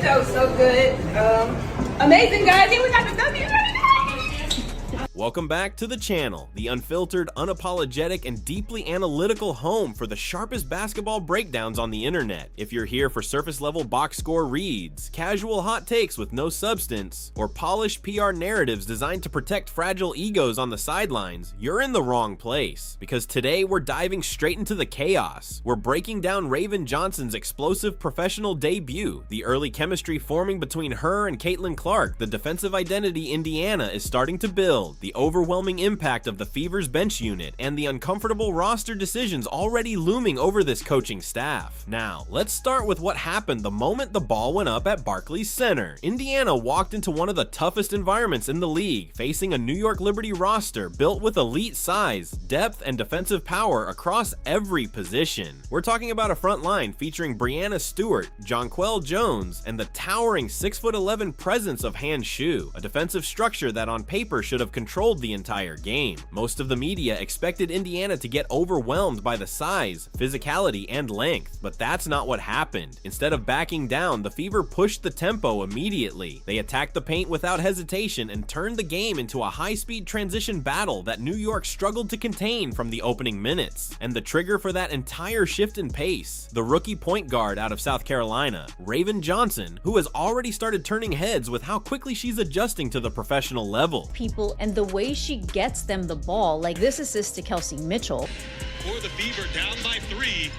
felt so good. Amazing, guys. Here we got the W. Welcome back to the channel, the unfiltered, unapologetic, and deeply analytical home for the sharpest basketball breakdowns on the internet. If you're here for surface-level box score reads, casual hot takes with no substance, or polished PR narratives designed to protect fragile egos on the sidelines, you're in the wrong place. Because today we're diving straight into the chaos. We're breaking down Raven Johnson's explosive professional debut, the early chemistry forming between her and Caitlin Clark, the defensive identity Indiana is starting to build, the overwhelming impact of the Fever's bench unit, and the uncomfortable roster decisions already looming over this coaching staff. Now, let's start with what happened the moment the ball went up at Barclays Center. Indiana walked into one of the toughest environments in the league, facing a New York Liberty roster built with elite size, depth, and defensive power across every position. We're talking about a front line featuring Brianna Stewart, Jonquel Jones, and the towering 6'11" presence of Han Shu, a defensive structure that on paper should have controlled the entire game. Most of the media expected Indiana to get overwhelmed by the size, physicality, and length, but that's not what happened. Instead of backing down, the Fever pushed the tempo immediately. They attacked the paint without hesitation and turned the game into a high-speed transition battle that New York struggled to contain from the opening minutes. And the trigger for that entire shift in pace, the rookie point guard out of South Carolina, Raven Johnson, who has already started turning heads with how quickly she's adjusting to the professional level. People and the way she gets them the ball, like this assist to Kelsey Mitchell. For the Fever, down by 3.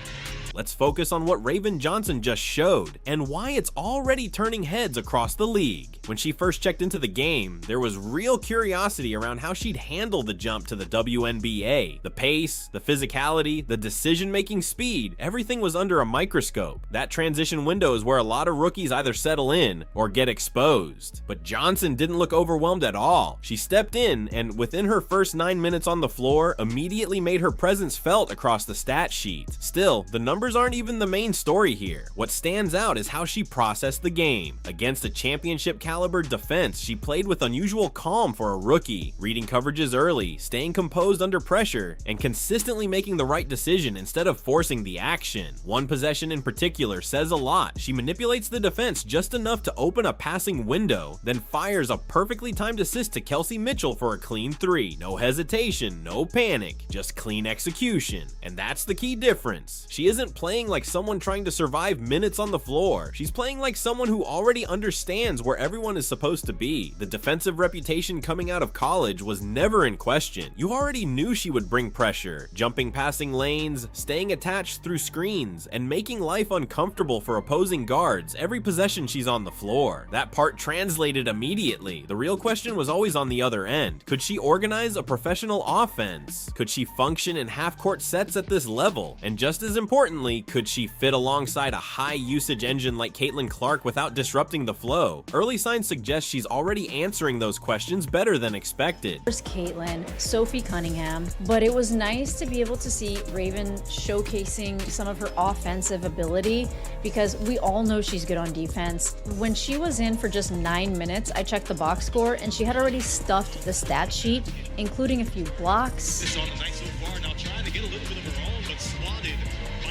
Let's focus on what Raven Johnson just showed, and why it's already turning heads across the league. When she first checked into the game, there was real curiosity around how she'd handle the jump to the WNBA. The pace, the physicality, the decision-making speed, everything was under a microscope. That transition window is where a lot of rookies either settle in or get exposed. But Johnson didn't look overwhelmed at all. She stepped in, and within her first 9 minutes on the floor, immediately made her presence felt across the stat sheet. Still, the numbers aren't even the main story here. What stands out is how she processed the game. Against a championship caliber defense, she played with unusual calm for a rookie, reading coverages early, staying composed under pressure, and consistently making the right decision instead of forcing the action. One possession in particular says a lot. She manipulates the defense just enough to open a passing window, then fires a perfectly timed assist to Kelsey Mitchell for a clean 3. No hesitation, no panic, just clean execution. And that's the key difference. She isn't playing like someone trying to survive minutes on the floor. She's playing like someone who already understands where everyone is supposed to be. The defensive reputation coming out of college was never in question. You already knew she would bring pressure, jumping passing lanes, staying attached through screens, and making life uncomfortable for opposing guards every possession she's on the floor. That part translated immediately. The real question was always on the other end. Could she organize a professional offense? Could she function in half-court sets at this level? And just as importantly, could she fit alongside a high-usage engine like Caitlin Clark without disrupting the flow? Early signs suggest she's already answering those questions better than expected. There's Caitlin, Sophie Cunningham, but it was nice to be able to see Raven showcasing some of her offensive ability because we all know she's good on defense. When she was in for just 9 minutes, I checked the box score and she had already stuffed the stat sheet, including a few blocks. This on the night so far, now trying to get a little bit of her own, but swatted.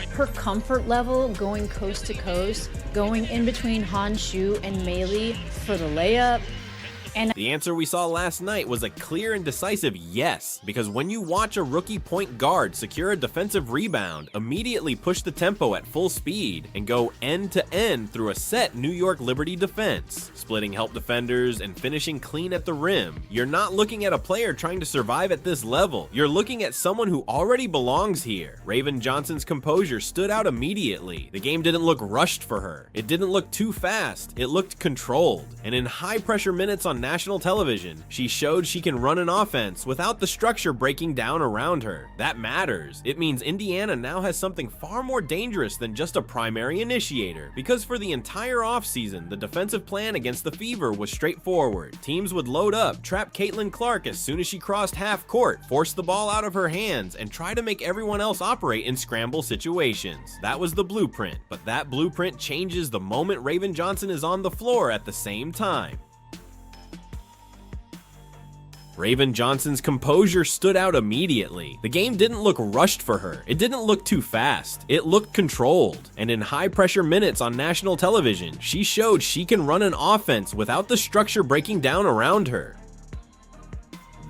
Her comfort level going coast to coast, going in between Han Shu and Meili for the layup. And the answer we saw last night was a clear and decisive yes, because when you watch a rookie point guard secure a defensive rebound, immediately push the tempo at full speed, and go end to end through a set New York Liberty defense, splitting help defenders and finishing clean at the rim, you're not looking at a player trying to survive at this level. You're looking at someone who already belongs here. Raven Johnson's composure stood out immediately. The game didn't look rushed for her. It didn't look too fast. It looked controlled. And in high pressure minutes on national television, she showed she can run an offense without the structure breaking down around her. That matters. It means Indiana now has something far more dangerous than just a primary initiator, because for the entire offseason, the defensive plan against the Fever was straightforward. Teams would load up, trap Caitlin Clark as soon as she crossed half court, force the ball out of her hands, and try to make everyone else operate in scramble situations. That was the blueprint, but that blueprint changes the moment Raven Johnson is on the floor at the same time. Raven Johnson's composure stood out immediately. The game didn't look rushed for her. It didn't look too fast. It looked controlled. And in high-pressure minutes on national television, she showed she can run an offense without the structure breaking down around her.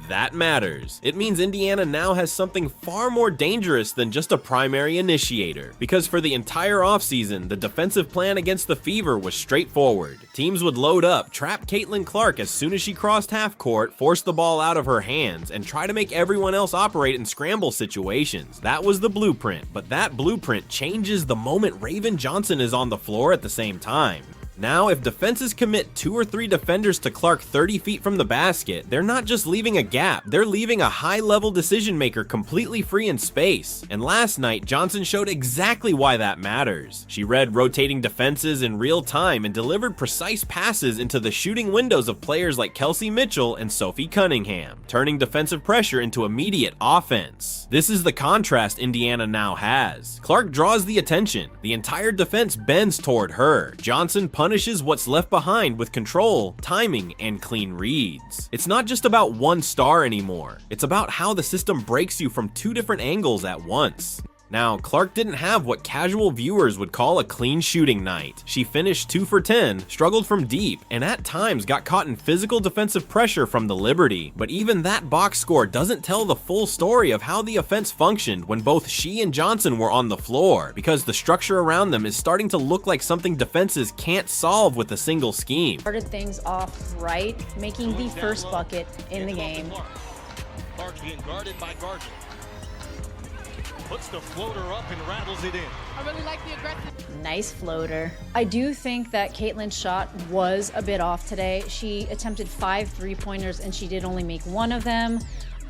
That matters. It means Indiana now has something far more dangerous than just a primary initiator, because for the entire offseason, the defensive plan against the Fever was straightforward. Teams would load up, trap Caitlin Clark as soon as she crossed half court, force the ball out of her hands, and try to make everyone else operate in scramble situations. That was the blueprint, but that blueprint changes the moment Raven Johnson is on the floor at the same time. Now, if defenses commit 2 or 3 defenders to Clark 30 feet from the basket, they're not just leaving a gap, they're leaving a high-level decision maker completely free in space. And last night, Johnson showed exactly why that matters. She read rotating defenses in real time and delivered precise passes into the shooting windows of players like Kelsey Mitchell and Sophie Cunningham, turning defensive pressure into immediate offense. This is the contrast Indiana now has. Clark draws the attention. The entire defense bends toward her. Johnson punishes what's left behind with control, timing, and clean reads. It's not just about one star anymore. It's about how the system breaks you from 2 different angles at once. Now, Clark didn't have what casual viewers would call a clean shooting night. She finished 2 for 10, struggled from deep, and at times got caught in physical defensive pressure from the Liberty. But even that box score doesn't tell the full story of how the offense functioned when both she and Johnson were on the floor, because the structure around them is starting to look like something defenses can't solve with a single scheme. Started things off right, making the first bucket in the game. Clark being guarded by Gardner. Puts the floater up and rattles it in. I really like the aggressive. Nice floater. I do think that Caitlin's shot was a bit off today. She attempted 5 3-pointers and she did only make 1 of them.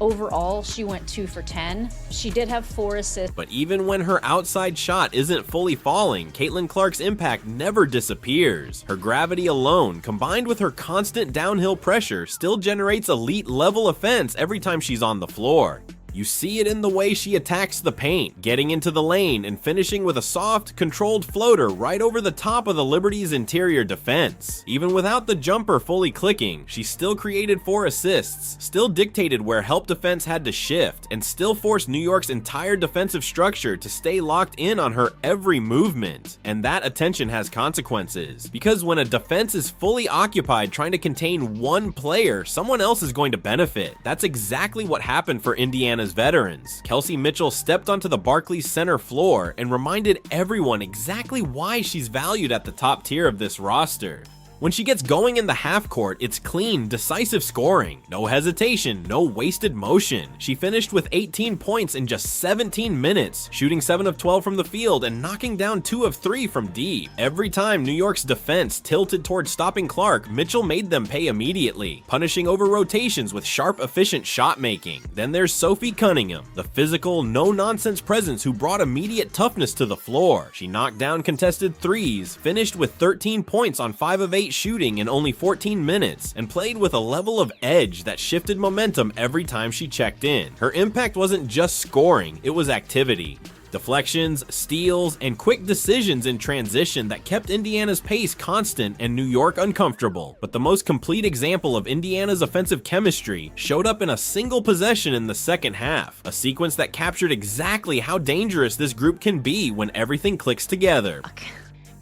Overall, she went 2 for 10. She did have 4 assists. But even when her outside shot isn't fully falling, Caitlin Clark's impact never disappears. Her gravity alone, combined with her constant downhill pressure, still generates elite level offense every time she's on the floor. You see it in the way she attacks the paint, getting into the lane and finishing with a soft, controlled floater right over the top of the Liberty's interior defense. Even without the jumper fully clicking, she still created 4 assists, still dictated where help defense had to shift, and still forced New York's entire defensive structure to stay locked in on her every movement. And that attention has consequences, because when a defense is fully occupied trying to contain one player, someone else is going to benefit. That's exactly what happened for Indiana's veterans. Kelsey Mitchell stepped onto the Barclays center floor and reminded everyone exactly why she's valued at the top tier of this roster. When she gets going in the half court, it's clean, decisive scoring. No hesitation, no wasted motion. She finished with 18 points in just 17 minutes, shooting 7 of 12 from the field and knocking down 2 of 3 from deep. Every time New York's defense tilted towards stopping Clark, Mitchell made them pay immediately, punishing over rotations with sharp, efficient shot making. Then there's Sophie Cunningham, the physical, no-nonsense presence who brought immediate toughness to the floor. She knocked down contested threes, finished with 13 points on 5 of 8 shooting in only 14 minutes, and played with a level of edge that shifted momentum every time she checked in. Her impact wasn't just scoring, it was activity. Deflections, steals, and quick decisions in transition that kept Indiana's pace constant and New York uncomfortable. But the most complete example of Indiana's offensive chemistry showed up in a single possession in the second half, a sequence that captured exactly how dangerous this group can be when everything clicks together.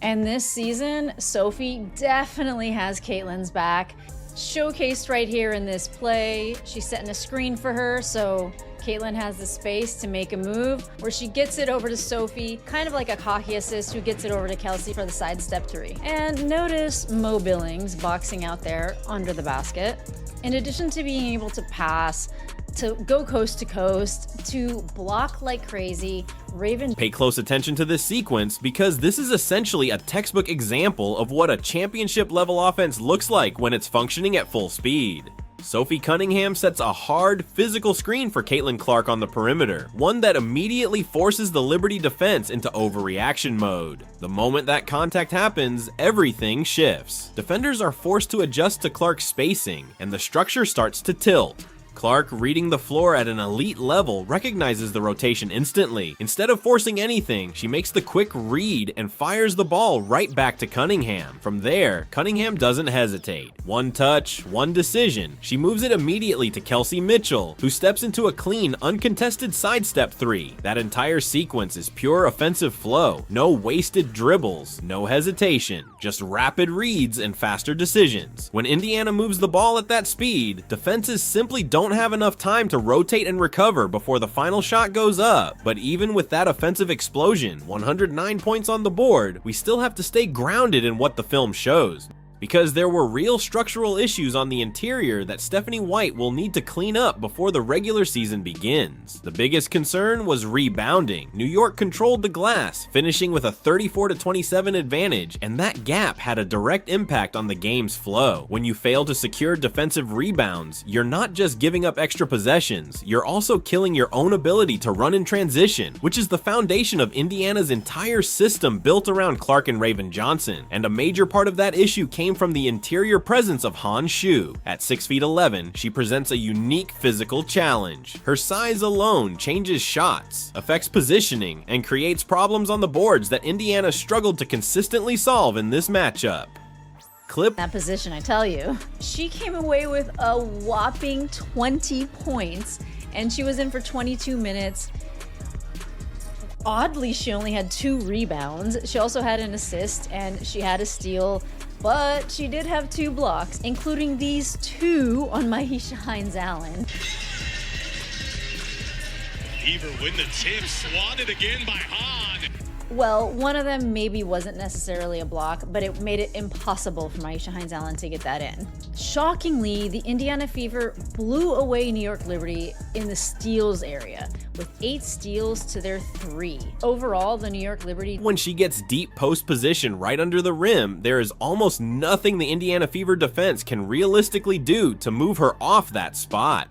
And this season, Sophie definitely has Caitlin's back. Showcased right here in this play. She's setting a screen for her, so Caitlin has the space to make a move where she gets it over to Sophie, kind of like a hockey assist who gets it over to Kelsey for the sidestep 3. And notice Mo Billings boxing out there under the basket. In addition to being able to pass, to go coast to coast, to block like crazy, Raven... Pay close attention to this sequence because this is essentially a textbook example of what a championship level offense looks like when it's functioning at full speed. Sophie Cunningham sets a hard, physical screen for Caitlin Clark on the perimeter, one that immediately forces the Liberty defense into overreaction mode. The moment that contact happens, everything shifts. Defenders are forced to adjust to Clark's spacing, and the structure starts to tilt. Clark, reading the floor at an elite level, recognizes the rotation instantly. Instead of forcing anything, she makes the quick read and fires the ball right back to Cunningham. From there, Cunningham doesn't hesitate. One touch, one decision. She moves it immediately to Kelsey Mitchell, who steps into a clean, uncontested sidestep three. That entire sequence is pure offensive flow. No wasted dribbles, no hesitation, just rapid reads and faster decisions. When Indiana moves the ball at that speed, defenses simply don't have enough time to rotate and recover before the final shot goes up. But even with that offensive explosion, 109 points on the board, we still have to stay grounded in what the film shows, because there were real structural issues on the interior that Stephanie White will need to clean up before the regular season begins. The biggest concern was rebounding. New York controlled the glass, finishing with a 34-27 advantage, and that gap had a direct impact on the game's flow. When you fail to secure defensive rebounds, you're not just giving up extra possessions, you're also killing your own ability to run in transition, which is the foundation of Indiana's entire system built around Clark and Raven Johnson, and a major part of that issue came from the interior presence of Han Shu. At 6'11", she presents a unique physical challenge. Her size alone changes shots, affects positioning, and creates problems on the boards that Indiana struggled to consistently solve in this matchup. Clip That position, I tell you. She came away with a whopping 20 points, and she was in for 22 minutes. Oddly, she only had 2 rebounds. She also had an assist, and she had a steal, but she did have 2 blocks, including these 2 on Maisha Hines-Allen. Fever win the tip, swatted again by Han. Well, one of them maybe wasn't necessarily a block, but it made it impossible for Maisha Hines-Allen to get that in. Shockingly, the Indiana Fever blew away New York Liberty in the steals area, with 8 steals to their 3. Overall, the New York Liberty... When she gets deep post position right under the rim, there is almost nothing the Indiana Fever defense can realistically do to move her off that spot.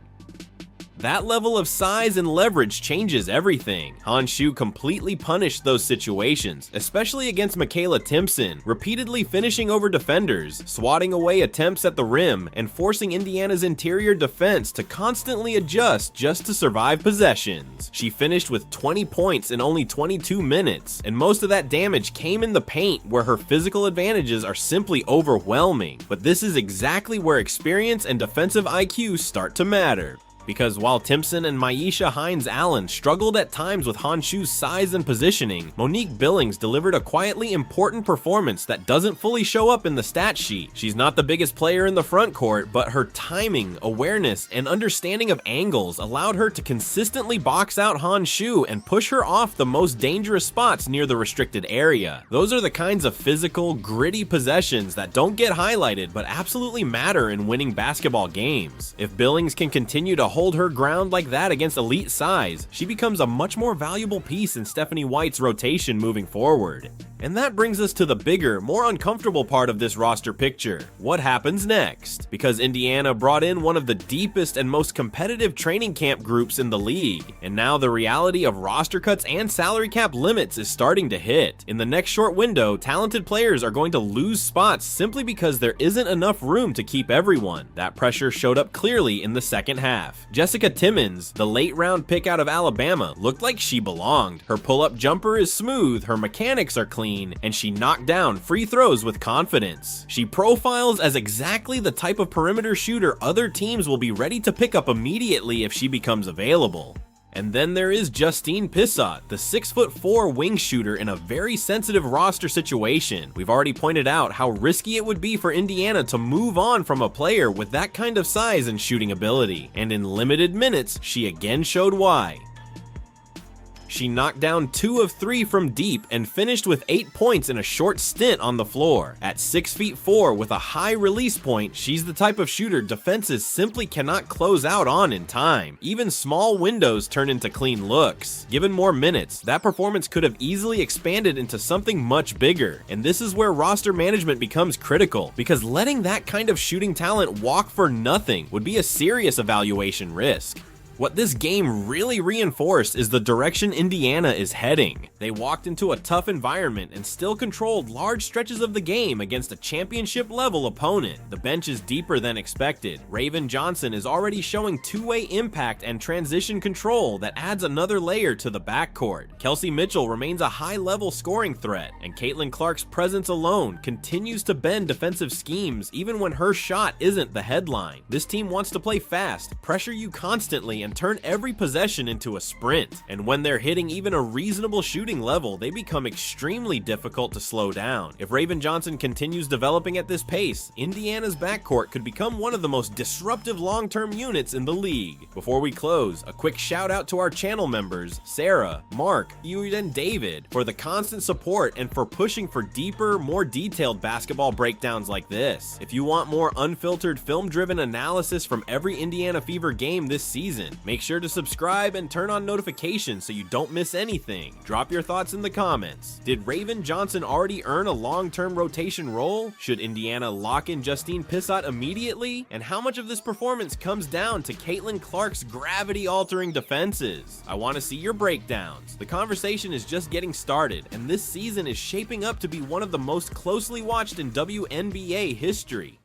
That level of size and leverage changes everything. Han Shu completely punished those situations, especially against Michaela Timpson, repeatedly finishing over defenders, swatting away attempts at the rim, and forcing Indiana's interior defense to constantly adjust just to survive possessions. She finished with 20 points in only 22 minutes, and most of that damage came in the paint, where her physical advantages are simply overwhelming. But this is exactly where experience and defensive IQ start to matter. Because while Timpson and Maisha Hines-Allen struggled at times with Han Shu's size and positioning, Monique Billings delivered a quietly important performance that doesn't fully show up in the stat sheet. She's not the biggest player in the front court, but her timing, awareness, and understanding of angles allowed her to consistently box out Han Shu and push her off the most dangerous spots near the restricted area. Those are the kinds of physical, gritty possessions that don't get highlighted but absolutely matter in winning basketball games. If Billings can continue to hold her ground like that against elite size, she becomes a much more valuable piece in Stephanie White's rotation moving forward. And that brings us to the bigger, more uncomfortable part of this roster picture. What happens next? Because Indiana brought in one of the deepest and most competitive training camp groups in the league, and now the reality of roster cuts and salary cap limits is starting to hit. In the next short window, talented players are going to lose spots simply because there isn't enough room to keep everyone. That pressure showed up clearly in the second half. Jessica Timmons, the late round pick out of Alabama, looked like she belonged. Her pull-up jumper is smooth, her mechanics are clean, and she knocked down free throws with confidence. She profiles as exactly the type of perimeter shooter other teams will be ready to pick up immediately if she becomes available. And then there is Justine Pissot, the 6'4" wing shooter in a very sensitive roster situation. We've already pointed out how risky it would be for Indiana to move on from a player with that kind of size and shooting ability. And in limited minutes, she again showed why. She knocked down 2 of 3 from deep and finished with 8 points in a short stint on the floor. At 6'4" with a high release point, she's the type of shooter defenses simply cannot close out on in time. Even small windows turn into clean looks. Given more minutes, that performance could have easily expanded into something much bigger. And this is where roster management becomes critical, because letting that kind of shooting talent walk for nothing would be a serious evaluation risk. What this game really reinforced is the direction Indiana is heading. They walked into a tough environment and still controlled large stretches of the game against a championship-level opponent. The bench is deeper than expected. Raven Johnson is already showing two-way impact and transition control that adds another layer to the backcourt. Kelsey Mitchell remains a high-level scoring threat, and Caitlin Clark's presence alone continues to bend defensive schemes even when her shot isn't the headline. This team wants to play fast, pressure you constantly, and turn every possession into a sprint. And when they're hitting even a reasonable shooting level, they become extremely difficult to slow down. If Raven Johnson continues developing at this pace, Indiana's backcourt could become one of the most disruptive long-term units in the league. Before we close, a quick shout out to our channel members, Sarah, Mark, Ewan, and David, for the constant support and for pushing for deeper, more detailed basketball breakdowns like this. If you want more unfiltered, film-driven analysis from every Indiana Fever game this season, make sure to subscribe and turn on notifications so you don't miss anything. Drop your thoughts in the comments. Did Raven Johnson already earn a long-term rotation role? Should Indiana lock in Justine Pissott immediately? And how much of this performance comes down to Caitlin Clark's gravity-altering defenses? I want to see your breakdowns. The conversation is just getting started, and this season is shaping up to be one of the most closely watched in WNBA history.